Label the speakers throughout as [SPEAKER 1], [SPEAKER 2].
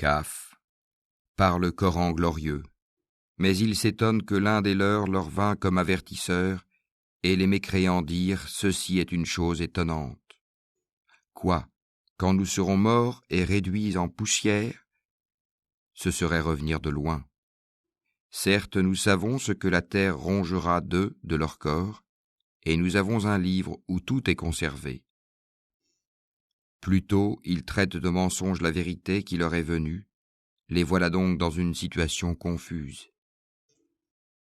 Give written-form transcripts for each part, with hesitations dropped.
[SPEAKER 1] Caf, par le Coran glorieux. Mais ils s'étonnent que l'un des leurs leur vint comme avertisseur, et les mécréants dirent « Ceci est une chose étonnante. » Quoi, quand nous serons morts et réduits en poussière, ce serait revenir de loin. Certes, nous savons ce que la terre rongera d'eux, de leur corps, et nous avons un livre où tout est conservé. Plutôt, ils traitent de mensonge la vérité qui leur est venue, les voilà donc dans une situation confuse.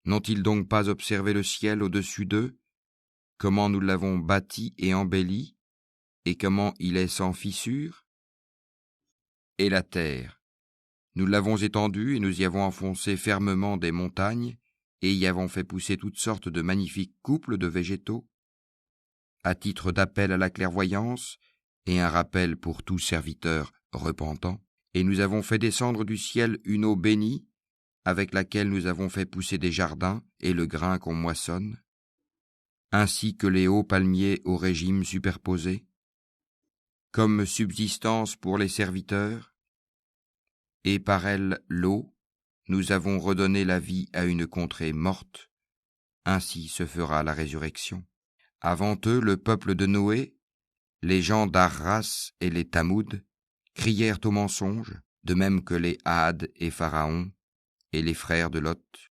[SPEAKER 1] N'ont-ils donc pas observé le ciel au-dessus d'eux, comment nous l'avons bâti et embelli, et comment il est sans fissure? Et la terre, nous l'avons étendue et nous y avons enfoncé fermement des montagnes, et y avons fait pousser toutes sortes de magnifiques couples de végétaux, à titre d'appel à la clairvoyance et un rappel pour tout serviteur repentant. Et nous avons fait descendre du ciel une eau bénie, avec laquelle nous avons fait pousser des jardins et le grain qu'on moissonne, ainsi que les hauts palmiers au régime superposé, comme subsistance pour les serviteurs, et par elle l'eau, nous avons redonné la vie à une contrée morte, ainsi se fera la résurrection. Avant eux, le peuple de Noé, les gens d'Arras et les Tamoud, crièrent au mensonge, de même que les Had et Pharaon, et les frères de Lot,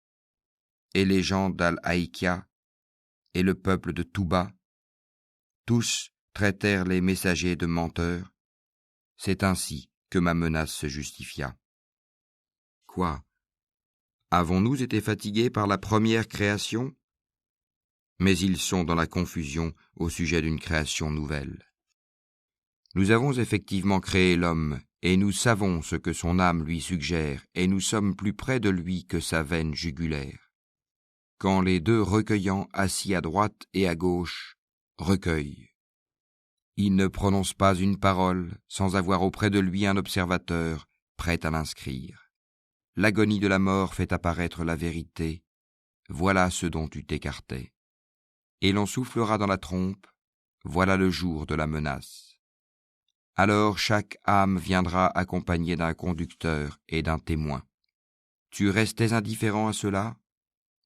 [SPEAKER 1] et les gens d'Al-Haïkia, et le peuple de Touba, tous traitèrent les messagers de menteurs. C'est ainsi que ma menace se justifia. Quoi? Avons-nous été fatigués par la première création? Mais ils sont dans la confusion au sujet d'une création nouvelle. Nous avons effectivement créé l'homme, et nous savons ce que son âme lui suggère, et nous sommes plus près de lui que sa veine jugulaire. Quand les deux recueillants, assis à droite et à gauche, recueillent, il ne prononce pas une parole sans avoir auprès de lui un observateur prêt à l'inscrire. L'agonie de la mort fait apparaître la vérité, voilà ce dont tu t'écartais. Et l'on soufflera dans la trompe, voilà le jour de la menace. Alors chaque âme viendra accompagnée d'un conducteur et d'un témoin. Tu restais indifférent à cela?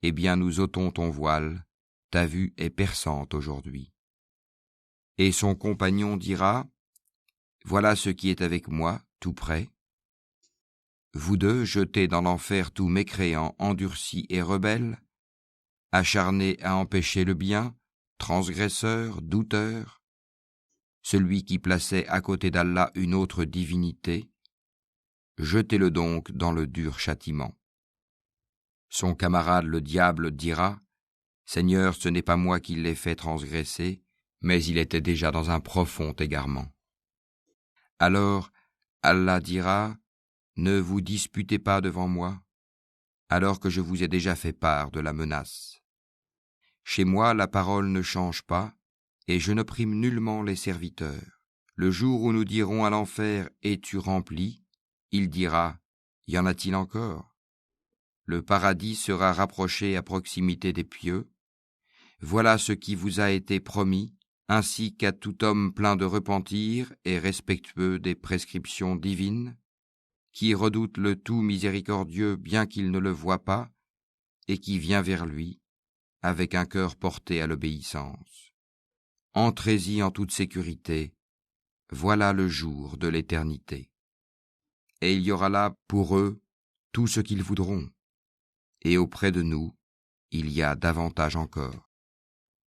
[SPEAKER 1] Eh bien nous ôtons ton voile, ta vue est perçante aujourd'hui. Et son compagnon dira, voilà ce qui est avec moi, tout près. Vous deux, jetés dans l'enfer tous mécréants, endurcis et rebelles, acharnés à empêcher le bien, transgresseurs, douteurs, celui qui plaçait à côté d'Allah une autre divinité, jetez-le donc dans le dur châtiment. Son camarade le diable dira, Seigneur, ce n'est pas moi qui l'ai fait transgresser, mais il était déjà dans un profond égarement. Alors Allah dira, ne vous disputez pas devant moi, alors que je vous ai déjà fait part de la menace. Chez moi, la parole ne change pas, et je n'opprime nullement les serviteurs. Le jour où nous dirons à l'enfer « Es-tu rempli ?» il dira « Y en a-t-il encore ?» Le paradis sera rapproché à proximité des pieux. Voilà ce qui vous a été promis, ainsi qu'à tout homme plein de repentir et respectueux des prescriptions divines, qui redoute le tout miséricordieux bien qu'il ne le voie pas, et qui vient vers lui, avec un cœur porté à l'obéissance. Entrez-y en toute sécurité, voilà le jour de l'éternité. Et il y aura là, pour eux, tout ce qu'ils voudront, et auprès de nous, il y a davantage encore.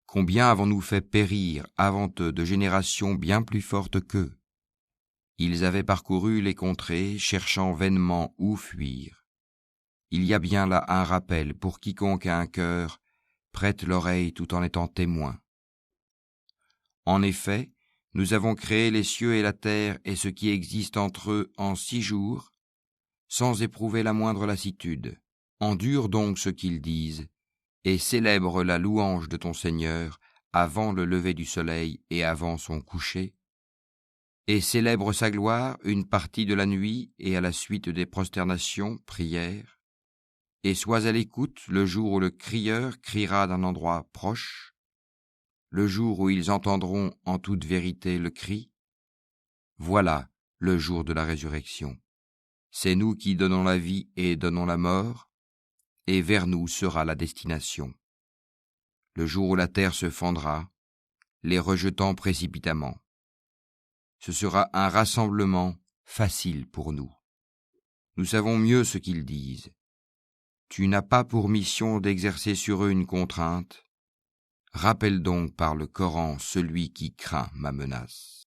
[SPEAKER 1] Combien avons-nous fait périr avant eux de générations bien plus fortes qu'eux? Ils avaient parcouru les contrées, cherchant vainement où fuir. Il y a bien là un rappel pour quiconque a un cœur, prête l'oreille tout en étant témoin. En effet, nous avons créé les cieux et la terre et ce qui existe entre eux en 6 jours, sans éprouver la moindre lassitude. Endure donc ce qu'ils disent, et célèbre la louange de ton Seigneur avant le lever du soleil et avant son coucher, et célèbre sa gloire une partie de la nuit et à la suite des prosternations, prières, et sois à l'écoute le jour où le crieur criera d'un endroit proche, le jour où ils entendront en toute vérité le cri, voilà le jour de la résurrection. C'est nous qui donnons la vie et donnons la mort, et vers nous sera la destination. Le jour où la terre se fendra, les rejetant précipitamment. Ce sera un rassemblement facile pour nous. Nous savons mieux ce qu'ils disent. Tu n'as pas pour mission d'exercer sur eux une contrainte. Rappelle donc par le Coran celui qui craint ma menace.